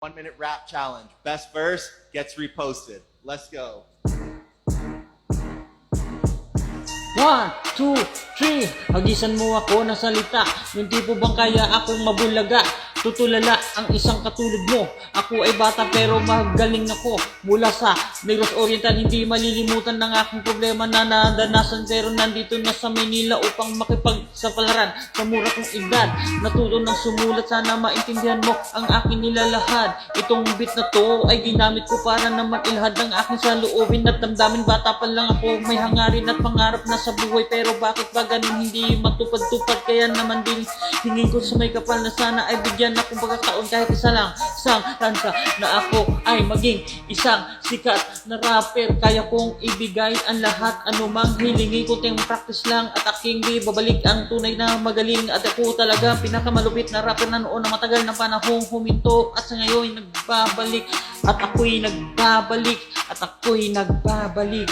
1-minute rap challenge. Best verse gets reposted. Let's go. 1, 2, 3. Hagisan mo ako ng salita. Yung tipo bang kaya akong mabulaga? Tutulala ang isang katulad mo. Ako ay bata pero magaling ako. Mula sa Negros Oriental, hindi malilimutan ng aking problema na nadanasan. Pero nandito na sa Manila upang makipagsapalaran sa mura kong edad. Natuto ng sumulat, sana maintindihan mo ang aking nilalahad. Itong beat na to ay ginamit ko para naman ilhad ang aking saloobin at damdamin. Bata pa lang ako, may hangarin at pangarap na sa buhay. Pero bakit ba ganun hindi matupad-tupad? Kaya naman din hingin ko sa may kapal na sana ay bigyan akong pagkataon kahit isa lang, isang lansa na ako ay maging isang sikat na rapper. Kaya kong ibigay ang lahat, anumang hilingin ko, ting practice lang at aking di babalik ang tunay na magaling. At ako talaga pinakamalupit na rapper na noon na matagal na panahong huminto at sa ngayon nagbabalik. At ako'y nagbabalik, at ako'y nagbabalik.